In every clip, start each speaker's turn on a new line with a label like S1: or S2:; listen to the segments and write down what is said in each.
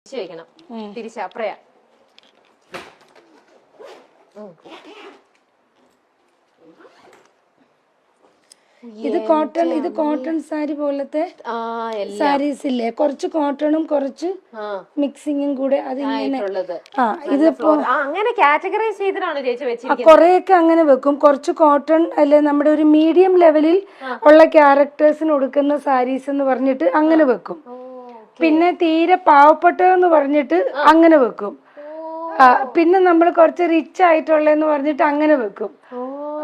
S1: വെക്കണം തിരിച്ചപ്രയാ
S2: ഇത് കോട്ടൺ സാരി പോലത്തെ സാരീസ് ഇല്ലേ, കുറച്ച് കോട്ടണും കുറച്ച് മിക്സിങ്ങും കൂടെ അതിങ്ങനെ ഇതിപ്പോ
S1: അങ്ങനെ കാറ്റഗറൈസ് ചെയ്തിട്ടാണ് ചേച്ചി വെച്ചിരിക്കുന്നത്.
S2: കൊറേയൊക്കെ അങ്ങനെ വെക്കും. കുറച്ച് കോട്ടൺ അല്ലെ നമ്മുടെ ഒരു മീഡിയം ലെവലിൽ ഉള്ള ക്യാരക്ടേഴ്സിന് കൊടുക്കുന്ന സാരീസ് എന്ന് പറഞ്ഞിട്ട് അങ്ങനെ വെക്കും. പിന്നെ തീരെ പാവപ്പെട്ടതെന്ന് പറഞ്ഞിട്ട് അങ്ങനെ വെക്കും. പിന്നെ നമ്മൾ കുറച്ച് റിച്ച് ആയിട്ടുള്ളതെന്ന് പറഞ്ഞിട്ട് അങ്ങനെ വെക്കും.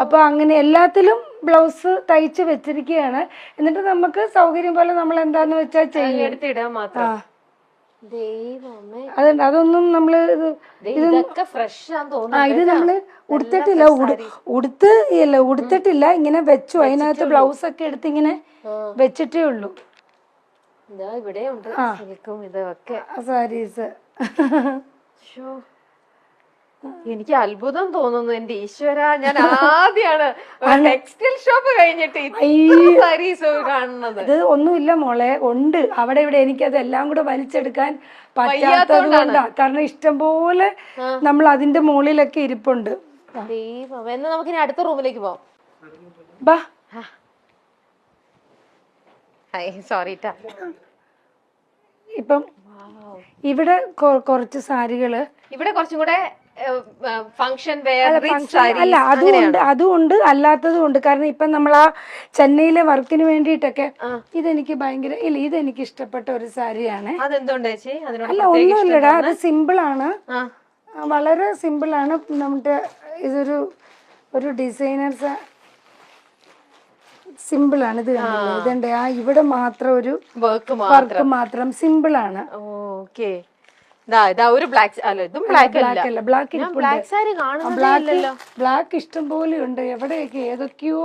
S2: അപ്പൊ അങ്ങനെ എല്ലാത്തിലും ബ്ലൗസ് തയ്ച്ച് വെച്ചിരിക്കുകയാണ്. എന്നിട്ട് നമുക്ക് സൗകര്യം പോലെ നമ്മൾ എന്താന്ന് വെച്ചാൽ ചെയ്യും. അതുണ്ട്. അതൊന്നും നമ്മള് ഇത് നമ്മള് ഉടുത്തിട്ടില്ല, ഇങ്ങനെ വെച്ചു. അതിനകത്ത് ബ്ലൗസ് ഒക്കെ എടുത്ത് ഇങ്ങനെ വെച്ചിട്ടേ ഉള്ളൂ. സാരീസ്
S1: എനിക്ക് അത്ഭുതം തോന്നുന്നു എന്റെ ഈശ്വര. ഞാൻ ആദ്യമാണ് ടെക്സ്റ്റൈൽ ഷോപ്പ് കഴിഞ്ഞിട്ട് സാരീസ് കാണുന്നത്.
S2: ഇത് ഒന്നുമില്ല മോളെ, ഉണ്ട് അവിടെ ഇവിടെ. എനിക്കത് എല്ലാം കൂടെ വലിച്ചെടുക്കാൻ പറ്റാത്തത് കൊണ്ടാ. കാരണം ഇഷ്ടംപോലെ നമ്മൾ അതിന്റെ മുകളിലൊക്കെ ഇരിപ്പുണ്ട്.
S1: ദൈവം, എന്നാ നമുക്കിനി അടുത്ത റൂമിലേക്ക് പോവാം.
S2: ബാ.
S1: സോറിട്ടാ.
S2: ഇപ്പം ഇവിടെ കുറച്ച് സാരികള്,
S1: ഇവിടെ കുറച്ചും കൂടെ ഫംഗ്ഷൻ വെയർ
S2: അല്ല, അതുകൊണ്ട് അല്ലാത്തതും ഉണ്ട്. കാരണം ഇപ്പൊ നമ്മൾ ആ ചെന്നൈയിലെ വർക്കിന് വേണ്ടിയിട്ടൊക്കെ ഇതെനിക്ക് ഭയങ്കര ഇതെനിക്ക് ഇഷ്ടപ്പെട്ട ഒരു സാരിയാണ്. അല്ല, ഒന്നുമില്ലടാ, അത് സിമ്പിൾ ആണ്, വളരെ സിമ്പിൾ ആണ്. നമ്മുടെ ഇതൊരു ഡിസൈനർ സിമ്പിൾ ആണ്. ഇത് ഇതുണ്ട്, ഇവിടെ മാത്രം ഒരു വർക്ക് മാത്രം സിമ്പിൾ ആണ്. ബ്ലാക്ക് ഇഷ്ടം പോലെ ഉണ്ട്. എവിടെയൊക്കെ ഏതൊക്കെയോ.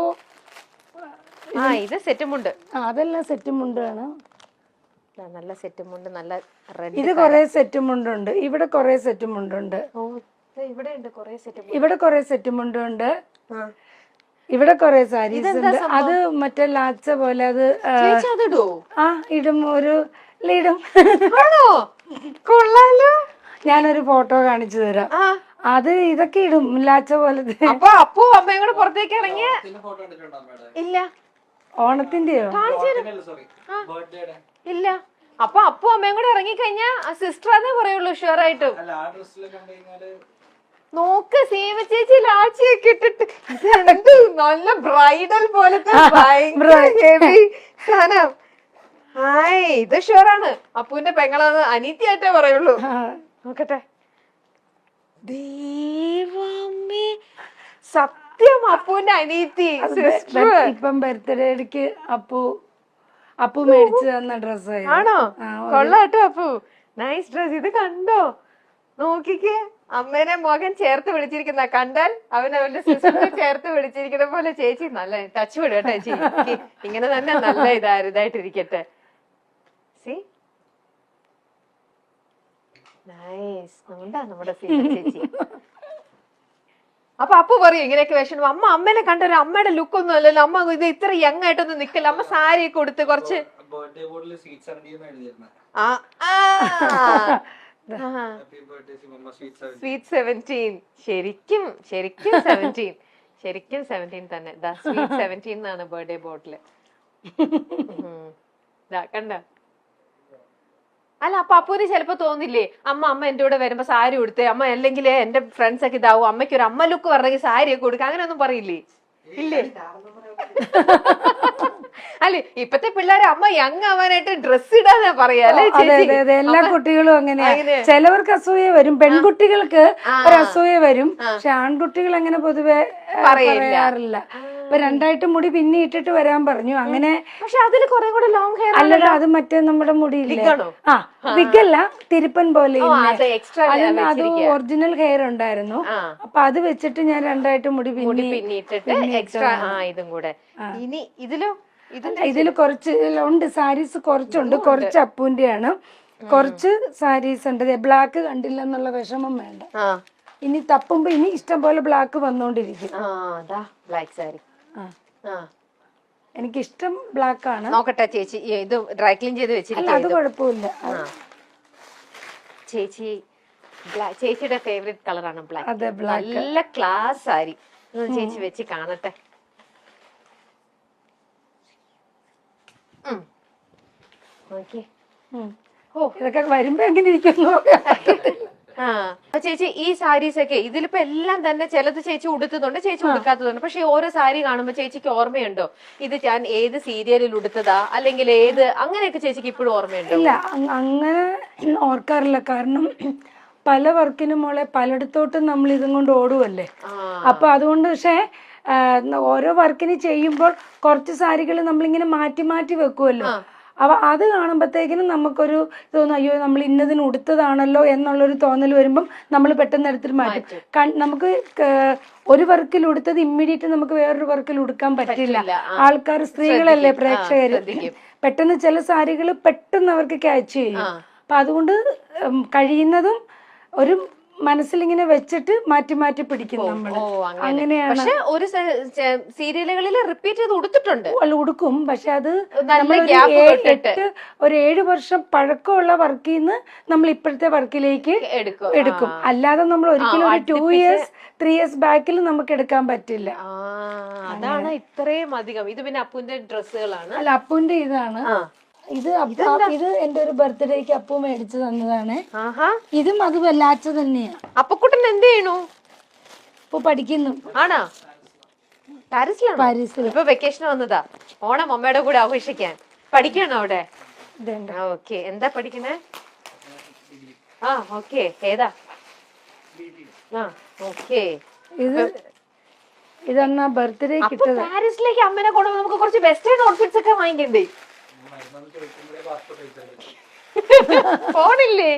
S1: ഇത് സെറ്റുമുണ്ട്.
S2: അതെല്ലാം സെറ്റുമുണ്ടാണ്.
S1: നല്ല സെറ്റുമുണ്ട്, നല്ല
S2: ഇത് കൊറേ സെറ്റുമുണ്ടുണ്ട്. ഇവിടെ കൊറേ സെറ്റുമുണ്ടുണ്ട്. ഇവിടെ കൊറേ സെറ്റുമുണ്ടുണ്ട്. ഇവിടെ കൊറേ സാരീസ് ഉണ്ട്. അത് മറ്റേ ലാച്ച പോലെ അത് ഇടും. ഇടും.
S1: കൊള്ളാലോ.
S2: ഞാനൊരു ഫോട്ടോ കാണിച്ചു തരാം. അത് ഇതൊക്കെ ഇടും ലാച്ച പോലത്തെ.
S1: അപ്പൊ അപ്പു അമ്മയും കൂടെ പുറത്തേക്ക് ഇറങ്ങിയ ഇല്ല.
S2: ഓണത്തിന്റെയോ?
S1: ഇല്ല. അപ്പൊ അപ്പു അമ്മയും കൂടെ ഇറങ്ങി കഴിഞ്ഞാ സിസ്റ്ററാന്നേ പറയുള്ളൂ ഷുവർ ആയിട്ടും. നോക്ക്, സീമ ചേച്ചി ലാച്ചിയൊക്കെ ഇട്ടിട്ട് നല്ല ബ്രൈഡൽ പോലത്തെ സാധനം. ഇത് ഷുവറാണ് അപ്പുവിന്റെ പെങ്ങളാന്ന് അനീത്തിയായിട്ടേ പറയുള്ളൂ. നോക്കട്ടെ. ദൈവമേ, സത്യം അപ്പുവിന്റെ അനീത്തി.
S2: ഇപ്പം ബർത്ത്ഡേക്ക് അപ്പു മേടിച്ചു തന്ന ഡ്രസ്
S1: ആണോ? കൊള്ളാട്ടോ അപ്പു, നൈസ് ഡ്രസ്. ഇത് കണ്ടോ, നോക്കിക്കേ. അമ്മേനെ മകൻ ചേർത്ത് വിളിച്ചിരിക്കുന്ന കണ്ടാൽ അവന്റെ സിസ്റ്ററിനെ ചേർത്ത് വിളിച്ചിരിക്കുന്ന പോലെ. ചേച്ചി നല്ല ടച്ച് വിടുക ചേച്ചി, ഇങ്ങനെ തന്നെ നല്ല ഇതായിട്ടിരിക്കട്ടെ. നമ്മുടെ ചേച്ചി. അപ്പൊ അപ്പു പറയും ഇങ്ങനെയൊക്കെ വിഷമം. അമ്മേനെ കണ്ടൊരു അമ്മയുടെ ലുക്ക് ഒന്നും അല്ലല്ലോ. അമ്മ ഇത് ഇത്ര യങ് ആയിട്ടൊന്നും നിക്കല്ല. അമ്മ സാരി ഒക്കെ കൊടുത്ത് കുറച്ച് സ്വീറ്റ് 17. ശരിക്കും 17. ശരിക്കും 17 തന്നെ. സ്വീറ്റ് 17 എന്നാണ് ബർത്ത്ഡേ ബോട്ടില്. കണ്ട. അല്ല, അപ്പൊ അപ്പൂന് ചിലപ്പോ തോന്നില്ലേ, അമ്മ എന്റെ കൂടെ വരുമ്പോ സാരി കൊടുത്തേ, അമ്മ അല്ലെങ്കിൽ എന്റെ ഫ്രണ്ട്സ് ഒക്കെ ഇതാവും, അമ്മയ്ക്ക് ഒരു അമ്മ ലുക്ക് പറഞ്ഞെങ്കിൽ സാരി ഒക്കെ കൊടുക്കുക, അങ്ങനെയൊന്നും പറയില്ലേ? ഇല്ലേ? അല്ലെ, ഇപ്പത്തെ പിള്ളേരെ അമ്മ യങ് ആവാനായിട്ട് ഡ്രസ് ഇടാന്നാ പറയാ.
S2: എല്ലാ കുട്ടികളും അങ്ങനെയാ. ചിലവർക്ക് അസൂയ വരും, പെൺകുട്ടികൾക്ക് ഒരു അസൂയ വരും. പക്ഷെ ആൺകുട്ടികൾ അങ്ങനെ പൊതുവെ പറയാറില്ല. ഇപ്പൊ രണ്ടായിട്ട് മുടി പിന്നെ ഇട്ടിട്ട് വരാൻ പറഞ്ഞു. അങ്ങനെ.
S1: പക്ഷെ അതിൽ കുറെ കൂടെ ലോങ് ഹെയർ
S2: അല്ലല്ലോ, അത് മറ്റേ നമ്മുടെ മുടിയില്ലേ, വിഗല്ല, തിരുപ്പൻ പോലെ. അത് ഒറിജിനൽ ഹെയർ ഉണ്ടായിരുന്നു. അപ്പൊ അത് വെച്ചിട്ട് ഞാൻ രണ്ടായിട്ട് മുടി
S1: പിന്നിട്ടിട്ട് എക്സ്ട്രാ ഇതും കൂടെ. ഇനി
S2: ഇതില് കുറച്ച് ഉണ്ട് സാരീസ്, കുറച്ചുണ്ട്. കുറച്ച് അപ്പൂന്റെയാണ്, കുറച്ച് സാരീസ് ഉണ്ട്. ബ്ലാക്ക് കണ്ടില്ല എന്നുള്ള വിഷമം വേണ്ട. ഇനി തപ്പുമ്പോ ഇനി ഇഷ്ടം പോലെ ബ്ലാക്ക് വന്നോണ്ടിരിക്കും.
S1: ബ്ലാക്ക് സാരി
S2: എനിക്കിഷ്ടം ബ്ലാക്ക് ആണ്.
S1: നോക്കട്ടെ ചേച്ചി, ഇത് ഡ്രൈ ക്ലീൻ ചെയ്ത് വെച്ചിരിക്കും.
S2: അത് കുഴപ്പമില്ല.
S1: ചേച്ചി ചേച്ചിയുടെ ഫേവറേറ്റ് കളറാണ് ബ്ലാക്ക്.
S2: അതെ, black.
S1: നല്ല ക്ലാസ് സാരി. ചേച്ചി വെച്ച് കാണട്ടെ. ഓക്കെ.
S2: ഇതൊക്കെ വരുമ്പോ എങ്ങനെ ഇരിക്കുന്നു.
S1: അപ്പൊ ചേച്ചി ഈ സാരീസ് ഒക്കെ ഇതിലിപ്പോ എല്ലാം തന്നെ ചിലത് ചേച്ചി ഉടുത്തതുണ്ട്, ചേച്ചി ഉടുക്കാത്തതുണ്ട്. പക്ഷെ ഓരോ സാരി കാണുമ്പോ ചേച്ചിക്ക് ഓർമ്മയുണ്ടോ ഇത് ഞാൻ ഏത് സീരിയലിൽ ഉടുത്തതാ, അല്ലെങ്കിൽ ഏത് അങ്ങനെയൊക്കെ ചേച്ചിക്ക് ഇപ്പോഴും ഓർമ്മയുണ്ടോ?
S2: ഇല്ല, അങ്ങനെ ഓർക്കാറില്ല. കാരണം പല വർക്കിനും മോളെ പലയിടത്തോട്ടും നമ്മൾ ഇതും കൊണ്ട് ഓടുവല്ലേ. അപ്പൊ അതുകൊണ്ട് പക്ഷെ ഓരോ വർക്കിന് ചെയ്യുമ്പോൾ കുറച്ച് സാരികൾ നമ്മളിങ്ങനെ മാറ്റി മാറ്റി വെക്കുമല്ലോ. അപ്പൊ അത് കാണുമ്പോഴത്തേക്കിനും നമുക്കൊരു തോന്നും, അയ്യോ നമ്മൾ ഇന്നതിന് ഉടുത്തതാണല്ലോ എന്നുള്ളൊരു തോന്നൽ വരുമ്പം നമ്മൾ പെട്ടെന്ന് എടുത്തിട്ട് മാറ്റും. നമുക്ക് ഒരു വർക്കിൽ ഉടുത്തത് ഇമ്മീഡിയറ്റ് നമുക്ക് വേറൊരു വർക്കിൽ ഉടുക്കാൻ പറ്റില്ല. ആൾക്കാർ, സ്ത്രീകളല്ലേ പ്രേക്ഷകര്, പെട്ടെന്ന് ചില സാരികൾ പെട്ടെന്ന് അവർക്ക് ക്യാച്ച് ചെയ്യും. അപ്പൊ അതുകൊണ്ട് കഴിയുന്നതും ഒരു മനസ്സിലിങ്ങനെ വെച്ചിട്ട് മാറ്റി മാറ്റി പിടിക്കും നമ്മൾ. അങ്ങനെയാണ്.
S1: പക്ഷെ ഒരു സീരിയലുകളിൽ റിപ്പീറ്റ് ചെയ്ത് ഉടുത്തിട്ടുണ്ട്.
S2: ഉടുക്കും, പക്ഷെ അത് ഒരു 7 വർഷം പഴക്കമുള്ള വർക്കിൽ നിന്ന് നമ്മൾ ഇപ്പോഴത്തെ വർക്കിലേക്ക് എടുക്കും. അല്ലാതെ നമ്മൾ ഒരിക്കലും ഒരു 2 years 3 years ബാക്കിൽ നമുക്ക് എടുക്കാൻ പറ്റില്ല.
S1: അതാണ് ഇത്രയും അധികം. ഇത് പിന്നെ അപ്പുവിന്റെ ഡ്രസ്സുകളാണ്.
S2: അല്ല, അപ്പുവിന്റെ ഇതാണ്. ഇത് എന്റെ ഒരു ബർത്ത്ഡേക്ക് അപ്പു മേടിച്ചു തന്നതാണ്. ഇതും അത് വല്ലാച്ച തന്നെയാ.
S1: അപ്പക്കുട്ടൻ എന്ത് ചെയ്യണു?
S2: ഇപ്പൊ പഠിക്കുന്നു.
S1: ആണോ? പാരീസിൽ. ഇപ്പൊ വെക്കേഷൻ വന്നതാ, ഓണം അമ്മയുടെ കൂടെ ആഘോഷിക്കാൻ. പഠിക്കണോ അവിടെ? ഓക്കെ. എന്താ പഠിക്കണേ? ഓക്കെ. ഏതാ? ഓക്കെ.
S2: ഇതെന്നാ ബർത്ത്ഡേ കിട്ടത്.
S1: പാരീസിലേക്ക് അമ്മനെ കൊണ്ട് നമുക്ക് കുറച്ച് വെസ്റ്റേൺ ഔട്ട്ഫിറ്റ്സ് ഒക്കെ വാങ്ങിക്കണ്ടേ? ഫോണില്ലേ?